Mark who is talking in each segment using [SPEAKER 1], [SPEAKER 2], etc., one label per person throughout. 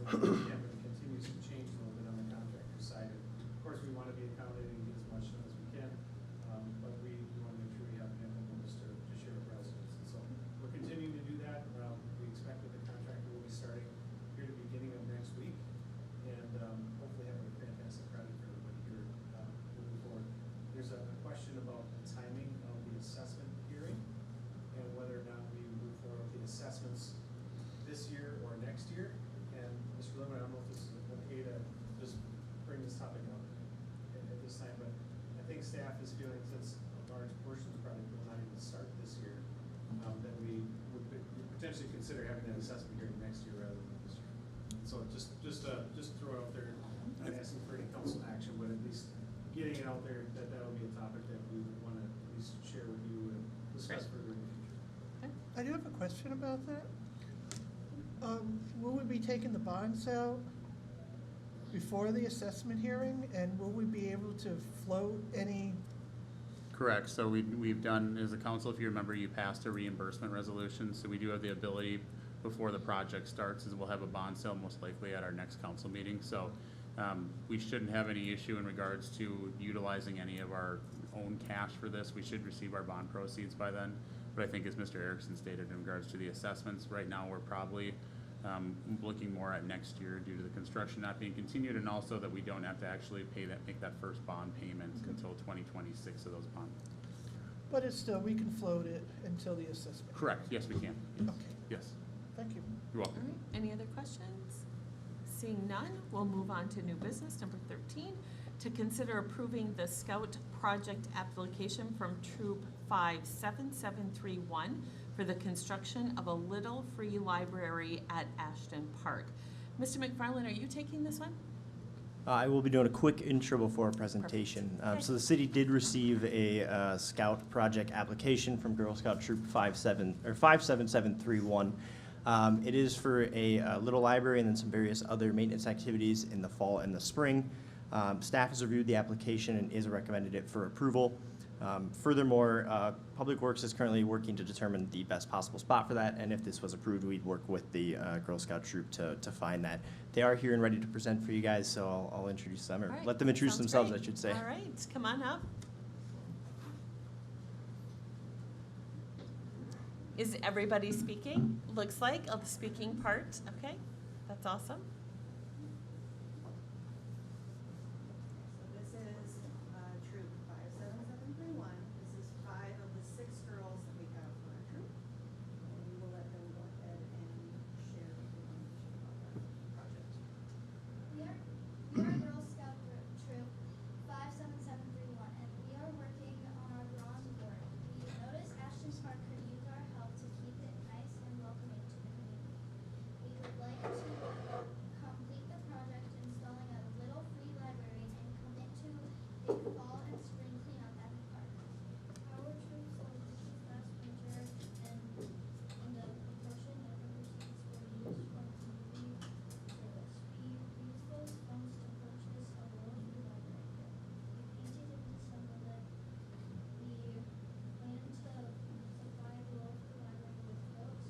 [SPEAKER 1] again, we're gonna continue some change a little bit on the contractor side. Of course, we wanna be accommodating and get as much done as we can, but we wanna make sure we have ample notice to share with residents. And so we're continuing to do that. We expect that the contractor will be starting here at the beginning of next week, and hopefully have a fantastic project for everybody here moving forward. There's a question about the timing of the assessment hearing and whether or not we move forward with the assessments this year or next year. And Mr. Limmer, I don't know if this is okay to just bring this topic up at this time, but I think staff is feeling, since a large portion of the project will not even start this year, that we would potentially consider having that assessment hearing next year rather than this year. So just throw it out there, not asking for any council action, but at least getting it out there that will be a topic that we would want to at least share with you and discuss further in the future.
[SPEAKER 2] I do have a question about that. Will we be taking the bonds out before the assessment hearing, and will we be able to float any?
[SPEAKER 3] Correct. So we've done, as a council, if you remember, you passed a reimbursement resolution. So we do have the ability before the project starts, is we'll have a bond sale most likely at our next council meeting. So we shouldn't have any issue in regards to utilizing any of our own cash for this. We should receive our bond proceeds by then. But I think as Mr. Erickson stated, in regards to the assessments, right now we're probably looking more at next year due to the construction not being continued, and also that we don't have to actually make that first bond payment until 2026 of those bonds.
[SPEAKER 2] But it's still, we can float it until the assessment.
[SPEAKER 3] Correct. Yes, we can.
[SPEAKER 2] Okay,
[SPEAKER 3] Yes.
[SPEAKER 2] thank you.
[SPEAKER 3] You're
[SPEAKER 4] All
[SPEAKER 3] welcome.
[SPEAKER 4] right, any other questions? Seeing none, we'll move on to new business, number 13, to consider approving the Scout project application from Troop 57731 for the construction of a Little Free Library at Ashton Park. Mr. McFarland, are you taking this one?
[SPEAKER 5] I will be doing a quick intro before our presentation.
[SPEAKER 4] Okay.
[SPEAKER 5] So the city did receive a Scout project application from Girl Scout Troop 57731. It is for a little library and then some various other maintenance activities in the fall and the spring. Staff has reviewed the application and is recommended it for approval. Furthermore, Public Works is currently working to determine the best possible spot for that, and if this was approved, we'd work with the Girl Scout troop to find that. They are here and ready to present for you guys, so I'll introduce them, or
[SPEAKER 4] All right,
[SPEAKER 5] let them introduce
[SPEAKER 4] sounds
[SPEAKER 5] themselves,
[SPEAKER 4] great.
[SPEAKER 5] I should say.
[SPEAKER 4] All right, come on up. Is everybody speaking? Looks like of the speaking part. Okay, that's awesome.
[SPEAKER 6] So this is troop 57731. This is 5 of the 6 girls that we have for our troop. And we will let them go ahead and share the information about that project.
[SPEAKER 7] We are Girl Scout Troop 57731, and we are working on our bronze board. We noticed Ashton Park could use our help to keep it nice and welcoming to the community. We would like to complete the project installing a little free library and commit to a fall and spring cleanup at the park. Our troops will use last winter and in the proportion that the receipts were used for community service. We use those funds to purchase a little free library kit. We painted and assembled it. We plan to supply the little free library with books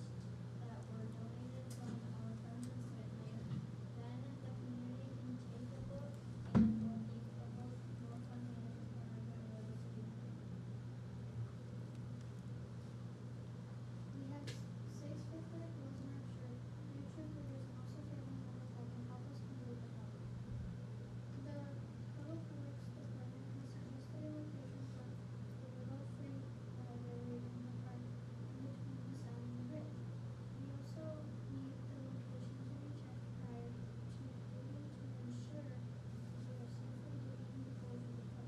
[SPEAKER 7] that were donated from our friends and family. Then the community can take a book and will be a book more funding and library to be. We have 6 fifth-grade girls in our troop. Future leaders and also family members that can help us complete the project. The Public Works Department has suggested a location for the little free library in the park in between the sign and the bridge. We also need the location to be checked prior to approving to ensure we are safely doing before we post.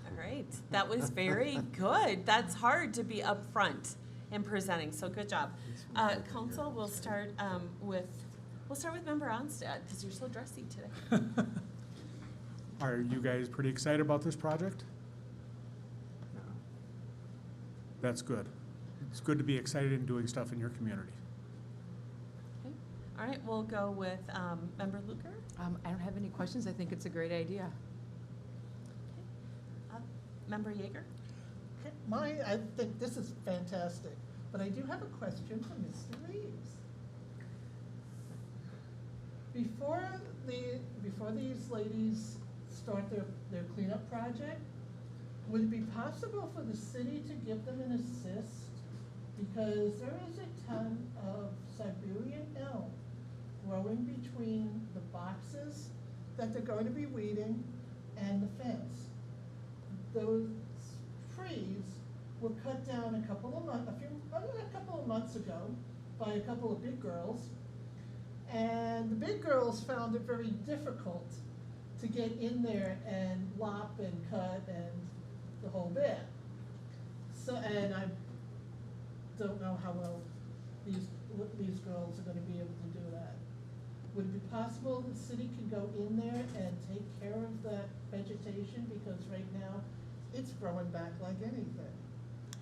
[SPEAKER 4] All right, that was very good. That's hard to be upfront in presenting, so good job. Council, we'll start with Member Onstad, because you're so dressy today.
[SPEAKER 8] Are you guys pretty excited about this project? That's good. It's good to be excited and doing stuff in your community.
[SPEAKER 4] Okay. All right, we'll go with Member Luker.
[SPEAKER 9] I don't have any questions. I think it's a great idea.
[SPEAKER 4] Member Yeager.
[SPEAKER 2] I think this is fantastic, but I do have a question for Mr. Reeves. Before these ladies start their cleanup project, would it be possible for the city to give them an assist? Because there is a ton of Siberian elm growing between the boxes that they're going to be weeding and the fence. Those trees were cut down a couple of months ago by a couple of big girls. And the big girls found it very difficult to get in there and lop and cut and the whole bit. So, and I don't know how well these girls are gonna be able to do that. Would it be possible the city could go in there and take care of that vegetation, because right now it's growing back like anything?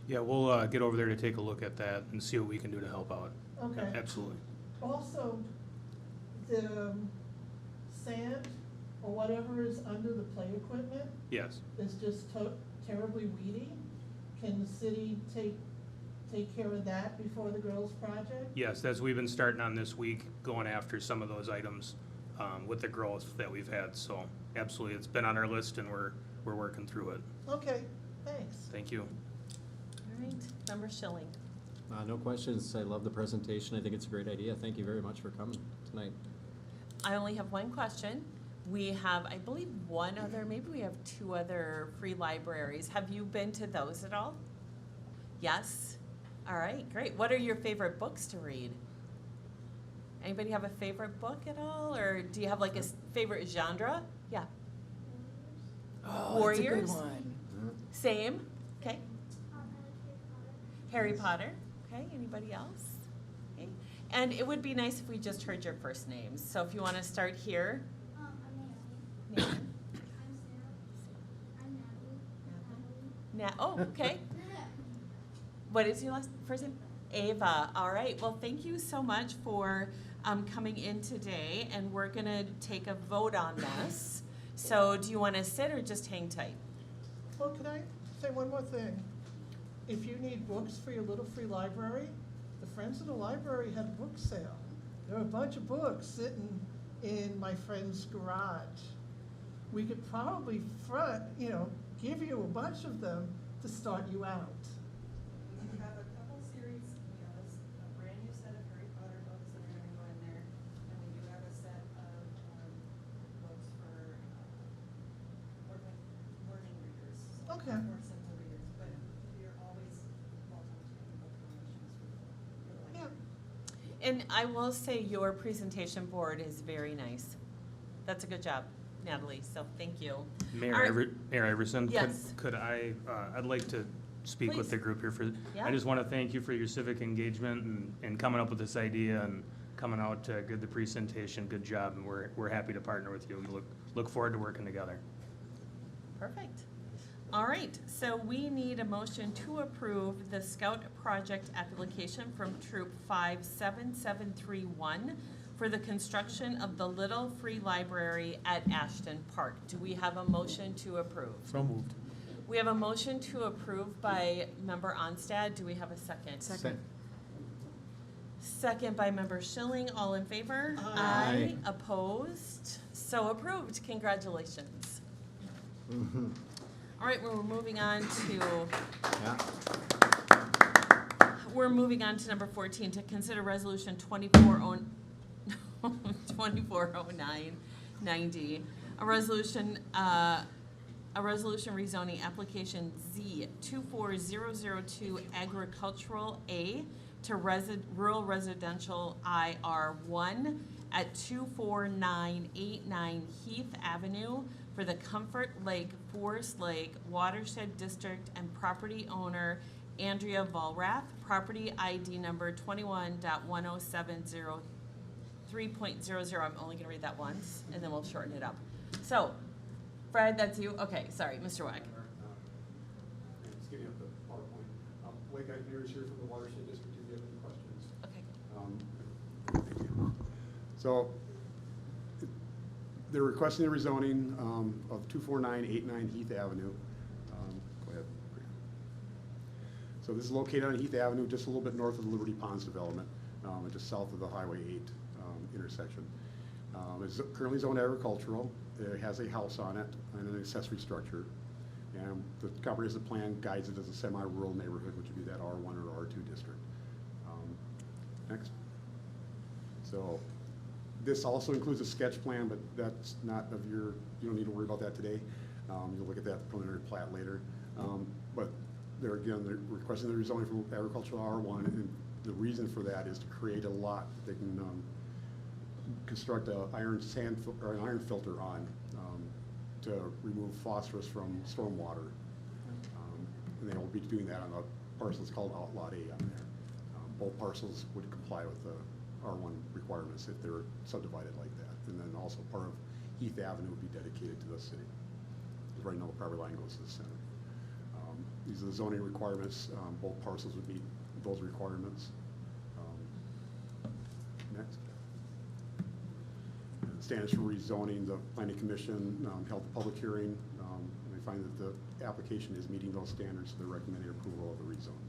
[SPEAKER 10] Yeah, we'll get over there to take a look at that and see what we can do to help out.
[SPEAKER 2] Okay.
[SPEAKER 10] Absolutely.
[SPEAKER 2] Also, the sand or whatever is under the play equipment
[SPEAKER 10] Yes.
[SPEAKER 2] is just terribly weedy. Can the city take care of that before the girls' project?
[SPEAKER 10] Yes, that's, we've been starting on this week, going after some of those items with the growth that we've had. So absolutely, it's been on our list and we're working through it.
[SPEAKER 2] Okay, thanks.
[SPEAKER 10] Thank you.
[SPEAKER 4] All right, Member Schilling.
[SPEAKER 11] No questions. I love the presentation. I think it's a great idea. Thank you very much for coming tonight.
[SPEAKER 4] I only have one question. We have, I believe, one other, maybe we have two other free libraries. Have you been to those at all? Yes? All right, great. What are your favorite books to read? Anybody have a favorite book at all? Or do you have like a favorite genre? Yeah.
[SPEAKER 9] Oh,
[SPEAKER 4] Warriors?
[SPEAKER 9] That's a good one.
[SPEAKER 4] Same? Okay.
[SPEAKER 7] Harry
[SPEAKER 4] Harry Potter? Okay, anybody else? Okay. And it would be nice if we just heard your first names. So if you want to start here.
[SPEAKER 7] I'm Naomi.
[SPEAKER 4] Name.
[SPEAKER 7] I'm Sarah. I'm Natalie.
[SPEAKER 4] Oh, okay. What is your first name? Ava. All right. Well, thank you so much for coming in today, and we're gonna take a vote on this. So, do you want to sit or just hang tight?
[SPEAKER 2] Well, can I say one more thing? If you need books for your little free library, the Friends of the Library had a book sale. There are a bunch of books sitting in my friend's garage. We could probably give you a bunch of them to start you out.
[SPEAKER 6] We have a couple series, we have a brand new set of Harry Potter books that are gonna go in there, and we do have a set of, books for, learning readers. So
[SPEAKER 2] Okay.
[SPEAKER 6] more simple readers, but you're always welcome to any book donations for your library.
[SPEAKER 2] Yeah.
[SPEAKER 4] And I will say your presentation board is very nice. That's a good job, Natalie. So, thank you.
[SPEAKER 10] Mayor
[SPEAKER 4] All right.
[SPEAKER 10] Mayor Iverson,
[SPEAKER 4] Yes.
[SPEAKER 10] could I, I'd like to speak
[SPEAKER 4] Please.
[SPEAKER 10] with the group here for,
[SPEAKER 4] Yeah.
[SPEAKER 10] I just want to thank you for your civic engagement and coming up with this idea and coming out to give the presentation. Good job, and we're happy to partner with you. We look forward to working together.
[SPEAKER 4] Perfect. All right, so we need a motion to approve the Scout Project application from Troop 57731 for the construction of the Little Free Library at Ashton Park. Do we have a motion to approve?
[SPEAKER 8] So moved.
[SPEAKER 4] We have a motion to approve by Member Onstad. Do we have a second?
[SPEAKER 9] Second.
[SPEAKER 4] Second by Member Schilling. All in favor?
[SPEAKER 2] Aye.
[SPEAKER 4] Opposed? So approved. Congratulations. All right, we're moving on to
[SPEAKER 11] Yeah.
[SPEAKER 4] We're moving on to number 14, to consider resolution 240990, a resolution rezoning application Z 24002 agricultural A to rural residential IR1 at 24989 Heath Avenue for the Comfort Lake Forest Lake Watershed District and property owner Andrea Volrath, property ID number 21.10703.00. I'm only gonna read that once, and then we'll shorten it up. So, Fred, that's you? Okay, sorry, Mr. Wack.
[SPEAKER 12] Just giving up the PowerPoint. Blake Eichner is here from the Watershed District if you have any questions.
[SPEAKER 4] Okay.
[SPEAKER 12] Thank you. So, they're requesting the rezoning of 24989 Heath Avenue. Go ahead. So this is located on Heath Avenue, just a little bit north of the Liberty Ponds development, and just south of the Highway 8 intersection. It's currently zoned agricultural. It has a house on it and an accessory structure. And the comprehensive plan guides it as a semi-rural neighborhood, which would be that R1 or R2 district. Next. So this also includes a sketch plan, but that's not of your, you don't need to worry about that today. You'll look at that preliminary plat later. But they're requesting the rezoning from agricultural R1, and the reason for that is to create a lot that they can construct an iron filter on to remove phosphorus from stormwater. And they will be doing that on a parcel that's called Outlot A on there. Both parcels would comply with the R1 requirements if they're subdivided like that. And then also part of Heath Avenue would be dedicated to the city. Because right now the property line goes to the center. These are the zoning requirements. Both parcels would meet those requirements. Next. Standards for rezoning, the Planning Commission held a public hearing, and they find that the application is meeting those standards, so they're recommending approval of the rezone.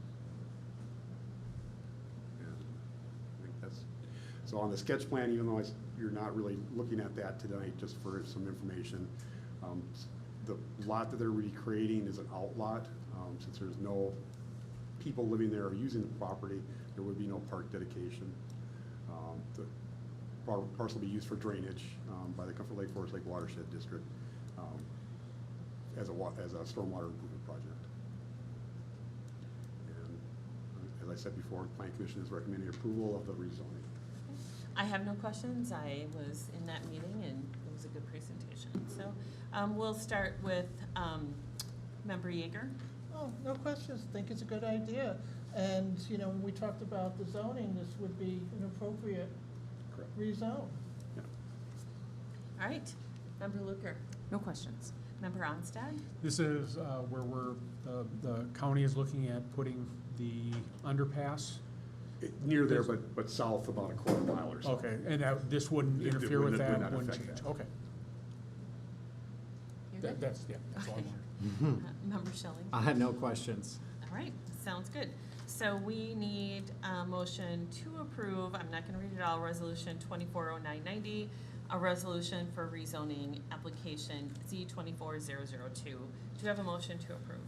[SPEAKER 12] And I think that's, so on the sketch plan, even though you're not really looking at that tonight, just for some information, the lot that they're recreating is an outlot. Since there's no people living there or using the property, there would be no park dedication. The parcel will be used for drainage by the Comfort Lake Forest Lake Watershed District as a stormwater improvement project. And as I said before, the Planning Commission is recommending approval of the rezoning.
[SPEAKER 4] I have no questions. I was in that meeting and it was a good presentation. So we'll start with Member Yeager.
[SPEAKER 2] Oh, no questions. Think it's a good idea. And, you know, when we talked about the zoning, this would be an appropriate rezone.
[SPEAKER 12] Yeah.
[SPEAKER 4] All right. Member Luker.
[SPEAKER 9] No questions.
[SPEAKER 4] Member Onstad.
[SPEAKER 8] This is where the county is looking at putting the underpass.
[SPEAKER 12] Near there, but south about a quarter mile or so.
[SPEAKER 8] Okay, and this wouldn't
[SPEAKER 12] It
[SPEAKER 8] interfere with
[SPEAKER 12] would
[SPEAKER 8] that,
[SPEAKER 12] not
[SPEAKER 8] wouldn't
[SPEAKER 12] affect
[SPEAKER 8] change,
[SPEAKER 12] that.
[SPEAKER 8] okay.
[SPEAKER 4] You're good?
[SPEAKER 8] That's all I
[SPEAKER 4] Okay.
[SPEAKER 8] wanted.
[SPEAKER 4] Member Schilling.
[SPEAKER 11] I had no questions.
[SPEAKER 4] All right, sounds good. So we need a motion to approve, I'm not gonna read it all, resolution 240990, a resolution for rezoning application Z24002. Do you have a motion to approve?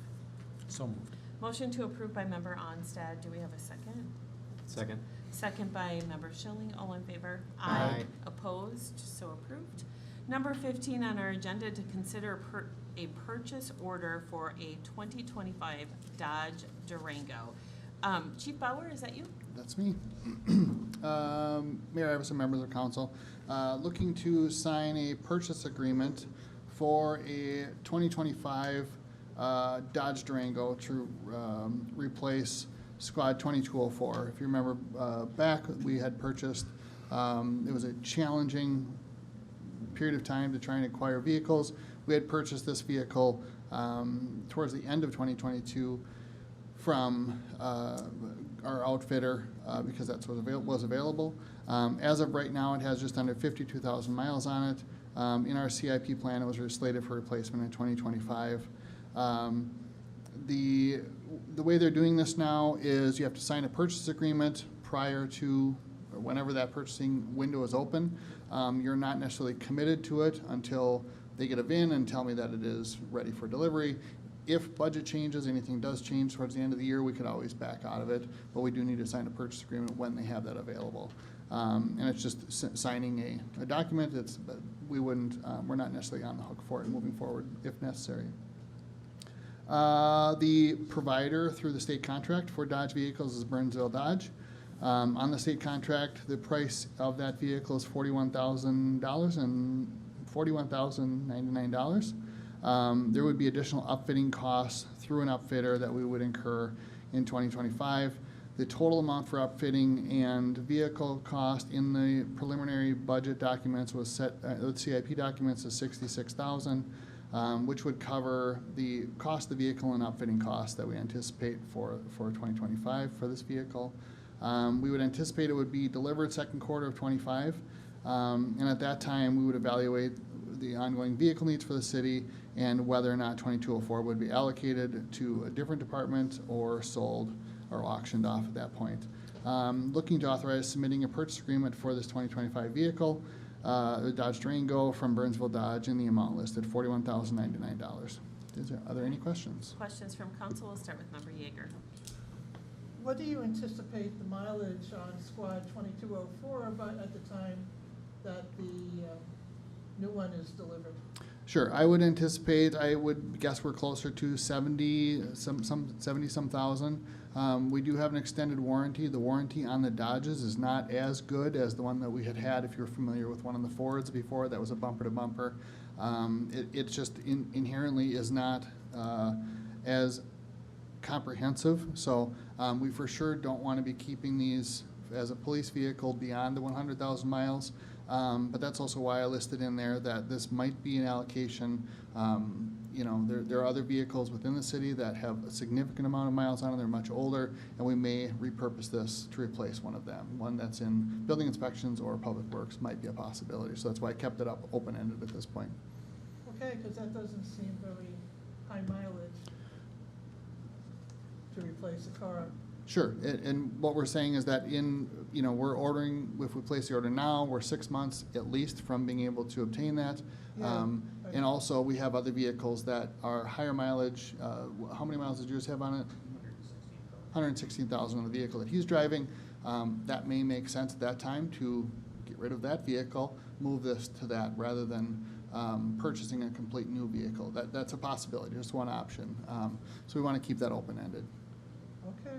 [SPEAKER 8] So moved.
[SPEAKER 4] Motion to approve by Member Onstad. Do we have a second?
[SPEAKER 11] Second.
[SPEAKER 4] Second by Member Schilling. All in favor?
[SPEAKER 11] Aye.
[SPEAKER 4] Opposed? So approved. Number 15 on our agenda, to consider a purchase order for a 2025 Dodge Durango. Chief Bauer, is that you?
[SPEAKER 13] That's me. Mayor Iverson, members of council, looking to sign a purchase agreement for a 2025 Dodge Durango to replace Squad 2204. If you remember back, we had purchased, it was a challenging period of time to try and acquire vehicles. We had purchased this vehicle towards the end of 2022 from our outfitter because that's what was available. As of right now, it has just under 52,000 miles on it. In our CIP plan, it was slated for replacement in 2025. The way they're doing this now is you have to sign a purchase agreement prior to or whenever that purchasing window is open. You're not necessarily committed to it until they get a VIN and tell me that it is ready for delivery. If budget changes, anything does change towards the end of the year, we could always back out of it, but we do need to sign a purchase agreement when they have that available. And it's just signing a document. But we're not necessarily on the hook for it moving forward if necessary. The provider through the state contract for Dodge vehicles is Burnsville Dodge. On the state contract, the price of that vehicle is $41,000 and $41,099. There would be additional upfitting costs through an upfitter that we would incur in 2025. The total amount for upfitting and vehicle cost in the preliminary budget documents was set, the CIP documents is $66,000. which would cover the cost of the vehicle and outfitting costs that we anticipate for 2025 for this vehicle. We would anticipate it would be delivered second quarter of '25, and at that time, we would evaluate the ongoing vehicle needs for the city and whether or not 2204 would be allocated to a different department or sold or auctioned off at that point. Looking to authorize submitting a purchase agreement for this 2025 vehicle, the Dodge Durango from Burnsville Dodge, in the amount listed, $41,099. Are there any questions?
[SPEAKER 4] Questions from council? We'll start with Member Yeager.
[SPEAKER 2] What do you anticipate the mileage on Squad 2204 about at the time that the new one is delivered?
[SPEAKER 13] Sure, I would anticipate, I would guess we're closer to 70-some thousand. We do have an extended warranty. The warranty on the Dodges is not as good as the one that we had if you're familiar with one of the Fords before. That was a bumper to bumper. It just inherently is not as comprehensive. So we for sure don't want to be keeping these as a police vehicle beyond the 100,000 miles. But that's also why I listed in there that this might be an allocation. You know, there are other vehicles within the city that have a significant amount of miles on them. They're much older, and we may repurpose this to replace one of them. One that's in building inspections or public works might be a possibility. So that's why I kept it up open-ended at this point.
[SPEAKER 2] Okay, because that doesn't seem very high mileage to replace a car.
[SPEAKER 13] Sure, and what we're saying is that we're ordering, if we place the order now, we're 6 months at least from being able to obtain that.
[SPEAKER 2] Yeah.
[SPEAKER 13] And also, we have other vehicles that are higher mileage. How many miles did yours have on it? 116,000 on the vehicle that he's driving. That may make sense at that time to get rid of that vehicle, move this to that, rather than purchasing a complete new vehicle. That's a possibility, just one option. So we want to keep that open-ended.
[SPEAKER 2] Okay,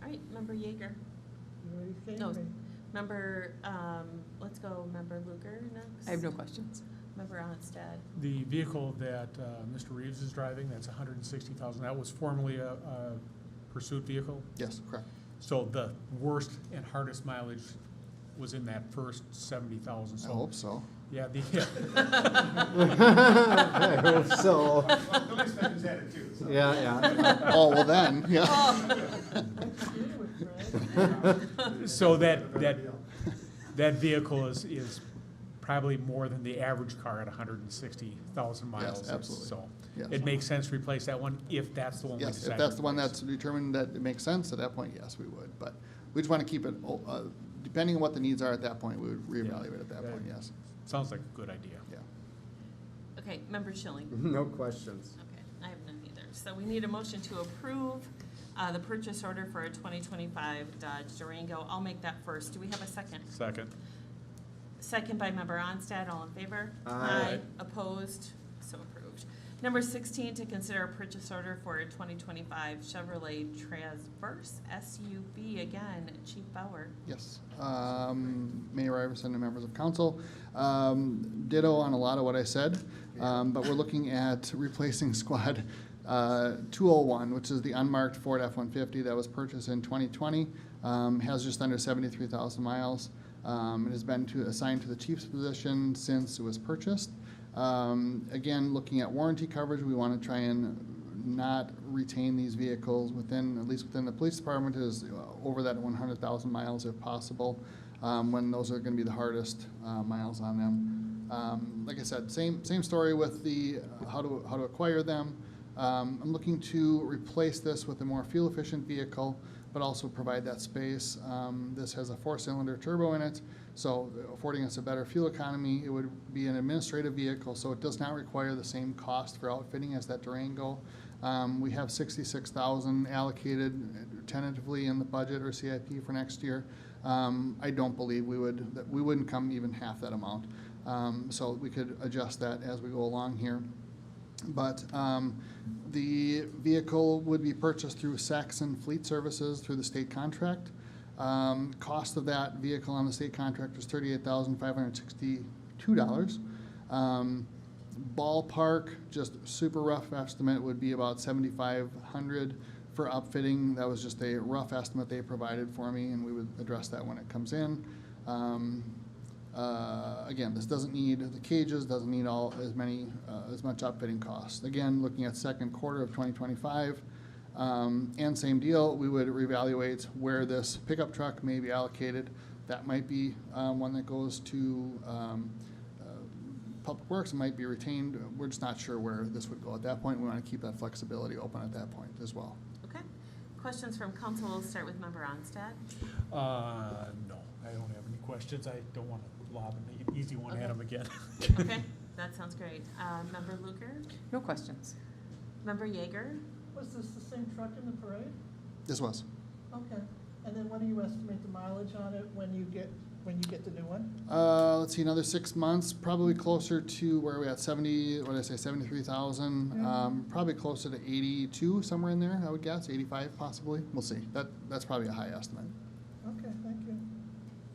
[SPEAKER 4] All right, Member Yeager.
[SPEAKER 2] you already gave
[SPEAKER 4] No.
[SPEAKER 2] me.
[SPEAKER 4] Member, let's go Member Luker next.
[SPEAKER 9] I have no questions.
[SPEAKER 4] Member Onstad.
[SPEAKER 8] The vehicle that Mr. Reeves is driving, that's 160,000, that was formerly a pursuit vehicle.
[SPEAKER 13] Yes, correct.
[SPEAKER 8] So the worst and hardest mileage was in that first 70,000.
[SPEAKER 13] I hope so.
[SPEAKER 8] Yeah,
[SPEAKER 11] I hope so.
[SPEAKER 1] Building inspectors had it too, so.
[SPEAKER 11] Yeah.
[SPEAKER 13] Oh, well then, yeah.
[SPEAKER 2] Let's do it, Fred.
[SPEAKER 8] so that vehicle is probably more than the average car at 160,000 miles.
[SPEAKER 13] Yes, absolutely.
[SPEAKER 8] So
[SPEAKER 13] Yes.
[SPEAKER 8] it makes sense to replace that one if that's the one we
[SPEAKER 13] Yes,
[SPEAKER 8] decide
[SPEAKER 13] if
[SPEAKER 8] to
[SPEAKER 13] that's the one
[SPEAKER 8] replace.
[SPEAKER 13] that's determined that it makes sense, at that point, yes, we would. But we just want to keep it, depending on what the needs are at that point, we would reevaluate at that point, yes.
[SPEAKER 8] Sounds like a good idea.
[SPEAKER 13] Yeah.
[SPEAKER 4] Okay, Member Schilling.
[SPEAKER 11] No questions.
[SPEAKER 4] Okay, I have none either. So we need a motion to approve the purchase order for a 2025 Dodge Durango. I'll make that first. Do we have a second?
[SPEAKER 8] Second.
[SPEAKER 4] Second by Member Onstad. All in favor?
[SPEAKER 11] Aye.
[SPEAKER 4] Opposed? So approved. Number 16, to consider a purchase order for a 2025 Chevrolet Traverse SUV. Again, Chief Bauer.
[SPEAKER 13] Yes. Mayor Iverson and members of council. Ditto on a lot of what I said, but we're looking at replacing Squad 201, which is the unmarked Ford F-150 that was purchased in 2020, has just under 73,000 miles. It has been assigned to the chief's position since it was purchased. Again, looking at warranty coverage, we want to try and not retain these vehicles at least within the police department, is over that 100,000 miles if possible, when those are going to be the hardest miles on them. Like I said, same story with the how to acquire them. I'm looking to replace this with a more fuel-efficient vehicle, but also provide that space. This has a 4-cylinder turbo in it, so affording us a better fuel economy. It would be an administrative vehicle, so it does not require the same cost for outfitting as that Durango. We have $66,000 allocated tentatively in the budget or CIP for next year. I don't believe we wouldn't come even half that amount. So we could adjust that as we go along here. But the vehicle would be purchased through Saxon Fleet Services through the state contract. Cost of that vehicle on the state contract was $38,562. Ballpark, just super rough estimate, would be about $7,500 for upfitting. That was just a rough estimate they provided for me, and we would address that when it comes in. Again, this doesn't need the cages, doesn't need as much upfitting costs. Again, looking at second quarter of 2025, and same deal, we would reevaluate where this pickup truck may be allocated. That might be one that goes to Public Works, it might be retained. We're just not sure where this would go at that point. We want to keep that flexibility open at that point as well.
[SPEAKER 4] Okay. Questions from council. We'll start with Member Onstad.
[SPEAKER 8] No, I don't have any questions. I don't want to lob an easy one at him again.
[SPEAKER 4] Okay, that sounds great. Member Luker?
[SPEAKER 9] No questions.
[SPEAKER 4] Member Yeager?
[SPEAKER 2] Was this the same truck in the parade?
[SPEAKER 13] This was.
[SPEAKER 2] Okay, and then when do you estimate the mileage on it when you get the new one?
[SPEAKER 13] Let's see, another 6 months, probably closer to where we at 73,000. Probably closer to 82, somewhere in there, I would guess, 85 possibly. We'll see. That's probably a high estimate.
[SPEAKER 2] Okay, thank you.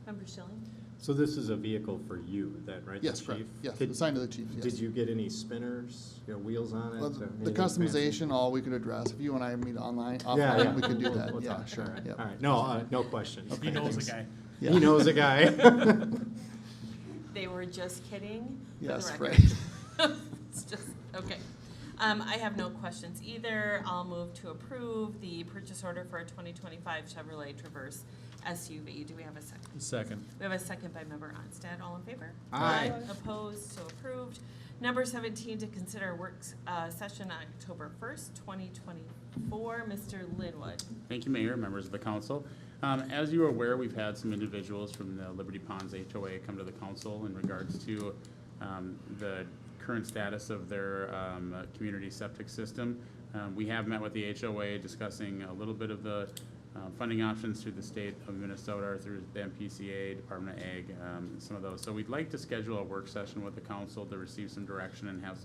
[SPEAKER 4] Member Schilling?
[SPEAKER 11] So this is a vehicle for you, that, right?
[SPEAKER 13] Yes,
[SPEAKER 11] the
[SPEAKER 13] correct.
[SPEAKER 11] chief?
[SPEAKER 13] Yes,
[SPEAKER 11] Did-
[SPEAKER 13] assigned to the chief, yes.
[SPEAKER 11] Did you get any spinners, wheels on it?
[SPEAKER 13] Well,
[SPEAKER 11] or
[SPEAKER 13] the
[SPEAKER 11] anything fancy?
[SPEAKER 13] customization, all we could address. If you and I meet online,
[SPEAKER 11] Yeah,
[SPEAKER 13] offline,
[SPEAKER 11] yeah.
[SPEAKER 13] we could do
[SPEAKER 11] We'll-
[SPEAKER 13] that.
[SPEAKER 11] we'll
[SPEAKER 13] Yeah,
[SPEAKER 11] talk.
[SPEAKER 13] sure.
[SPEAKER 11] All right.
[SPEAKER 13] Yep.
[SPEAKER 11] All right. No, no questions.
[SPEAKER 8] He knows the guy.
[SPEAKER 13] Yeah.
[SPEAKER 11] He knows a guy.
[SPEAKER 4] They were just kidding. for the
[SPEAKER 13] Yes,
[SPEAKER 4] record.
[SPEAKER 13] right.
[SPEAKER 4] It's just, okay. I have no questions either. I'll move to approve the purchase order for a 2025 Chevrolet Traverse SUV. Do we have a second?
[SPEAKER 8] Second.
[SPEAKER 4] We have a second by Member Onstad. All in favor?
[SPEAKER 11] Aye.
[SPEAKER 4] Opposed, so approved. Number 17, to consider a work session on October 1st, 2024. Mr. Linwood.
[SPEAKER 3] Thank you, Mayor, members of the council. As you are aware, we've had some individuals from the Liberty Ponds HOA come to the council in regards to the current status of their community septic system. We have met with the HOA discussing a little bit of the funding options through the state of Minnesota, or through the MPCA, Department of Ag, some of those. So we'd like to schedule a work session with the council to receive some direction and have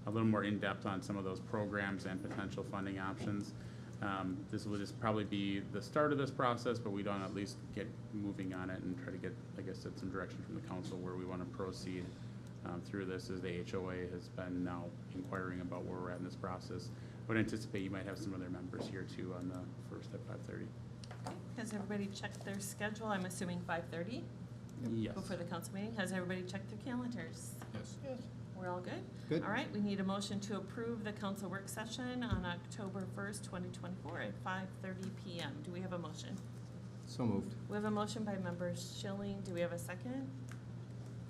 [SPEAKER 3] a little more in-depth on some of those programs and potential funding options. This will just probably be the start of this process, but we don't at least get moving on it and try to get, like I said, some direction from the council where we want to proceed through this, as the HOA has been now inquiring about where we're at in this process. Would anticipate you might have some other members here too on the 1st at 5:30.
[SPEAKER 4] Okay. Has everybody checked their schedule? I'm assuming 5:30
[SPEAKER 3] Yes.
[SPEAKER 4] before the council meeting. Has everybody checked their calendars?
[SPEAKER 8] Yes.
[SPEAKER 2] Yes.
[SPEAKER 4] We're all good?
[SPEAKER 11] Good.
[SPEAKER 4] All right, we need a motion to approve the council work session on October 1st, 2024 at 5:30 PM. Do we have a motion?
[SPEAKER 11] So moved.
[SPEAKER 4] We have a motion by Member Schilling. Do we have a second?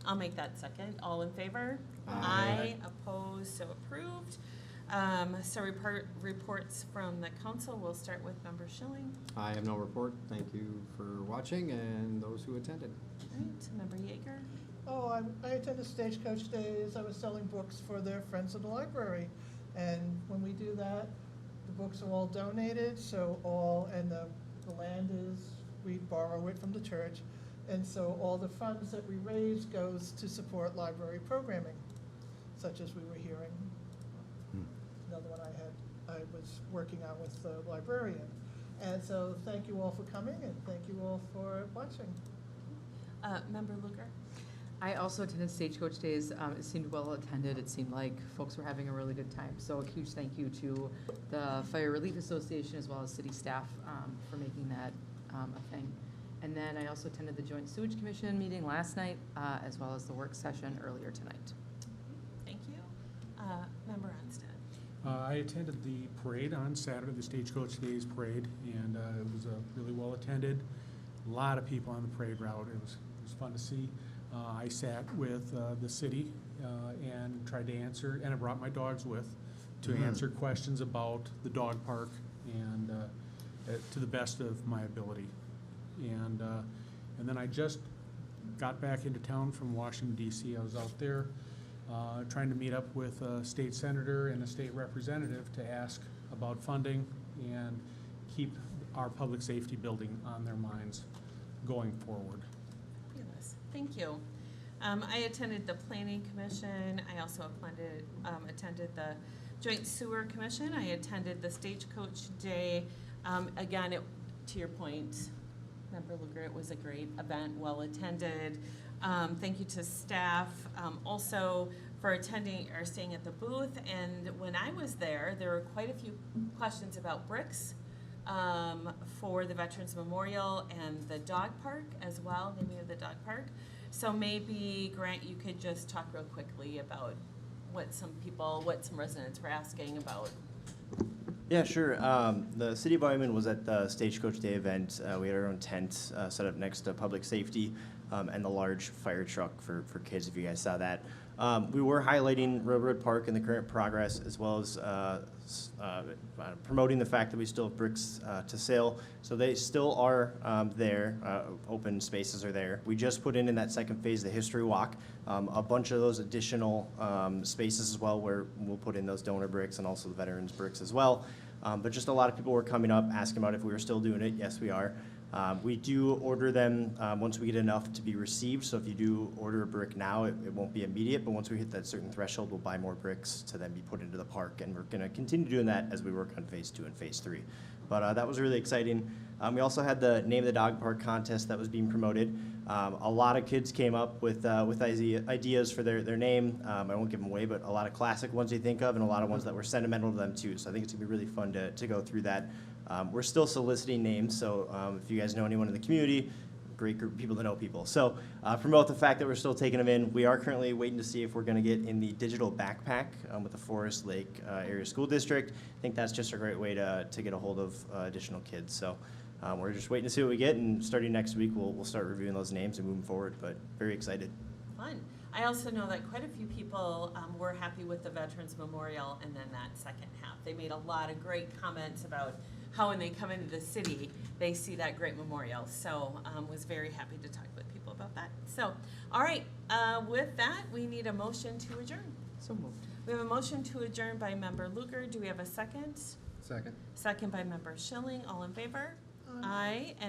[SPEAKER 4] I'll make that second. All in favor?
[SPEAKER 11] Aye.
[SPEAKER 4] Opposed, so approved. So reports from the council. We'll start with Member Schilling.
[SPEAKER 11] I have no report. Thank you for watching and those who attended.
[SPEAKER 4] All right, Member Yeager.
[SPEAKER 2] Oh, I attended Stagecoach Days. I was selling books for their friends of the library. And when we do that, the books are all donated, and the land is, we borrow it from the church. And so all the funds that we raise goes to support library programming, such as we were hearing. Another one I was working on with the librarian. And so thank you all for coming, and thank you all for watching.
[SPEAKER 4] Member Luker.
[SPEAKER 9] I also attended Stagecoach Days. It seemed well attended. It seemed like folks were having a really good time. So a huge thank you to the Fire Relief Association as well as city staff for making that a thing. And then I also attended the Joint Sewage Commission meeting last night, as well as the work session earlier tonight.
[SPEAKER 4] Thank you. Member Onstad.
[SPEAKER 8] I attended the parade on Saturday, the Stagecoach Days Parade, and it was really well attended. A lot of people on the parade route. It was fun to see. I sat with the city and tried to answer, and I brought my dogs with to answer questions about the dog park and to the best of my ability. And then I just got back into town from Washington D.C. I was out there trying to meet up with a state senator and a state representative to ask about funding and keep our public safety building on their minds going forward.
[SPEAKER 4] Fabulous. Thank you. I attended the Planning Commission. I also attended the Joint Sewer Commission. I attended the Stagecoach Day. Again, to your point, Member Luker, it was a great event, well attended. Thank you to staff also for attending or staying at the booth. And when I was there were quite a few questions about bricks for the Veterans Memorial and the dog park as well, the name of the dog park. So maybe, Grant, you could just talk real quickly about what some residents were asking about.
[SPEAKER 5] Yeah, sure. The City of Wyoming was at the Stagecoach Day event. We had our own tent set up next to public safety and the large fire truck for kids, if you guys saw that. We were highlighting Railroad Park and the current progress, as well as promoting the fact that we still have bricks to sale. So they still are there. Open spaces are there. We just put in that second phase, the History Walk, a bunch of those additional spaces as well, where we'll put in those donor bricks and also the veterans bricks as well. But just a lot of people were coming up asking about if we were still doing it. Yes, we are. We do order them once we get enough to be received. So if you do order a brick now, it won't be immediate. But once we hit that certain threshold, we'll buy more bricks to then be put into the park. And we're going to continue doing that as we work on phase 2 and phase 3. But that was really exciting. We also had the Name of the Dog Park contest that was being promoted. A lot of kids came up with ideas for their name. I won't give them away, but a lot of classic ones you think of and a lot of ones that were sentimental to them too. So I think it's going to be really fun to go through that. We're still soliciting names, so if you guys know anyone in the community, great group of people that know people. So promote the fact that we're still taking them in. We are currently waiting to see if we're going to get in the digital backpack with the Forest Lake Area School District. I think that's just a great way to get a hold of additional kids. So we're just waiting to see what we get, and starting next week, we'll start reviewing those names and moving forward, but very excited.
[SPEAKER 4] Fun. I also know that quite a few people were happy with the Veterans Memorial and then that second half. They made a lot of great comments about how when they come into the city, they see that great memorial. So was very happy to talk with people about that. So, all right, with that, we need a motion to adjourn.
[SPEAKER 9] So moved.
[SPEAKER 4] We have a motion to adjourn by Member Luger. Do we have a second?
[SPEAKER 11] Second.
[SPEAKER 4] Second by Member Schilling. All in favor? Aye.